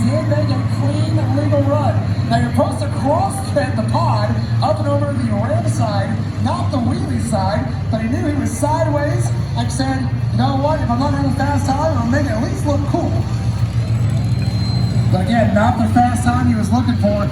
did make a clean, legal run. Now you're supposed to cross-fit the pod up and over the rim side, not the wheelie side, but he knew he was sideways and said, you know what, if I'm not having a fast time, I'll make it at least look cool. But again, not the fast time he was looking for.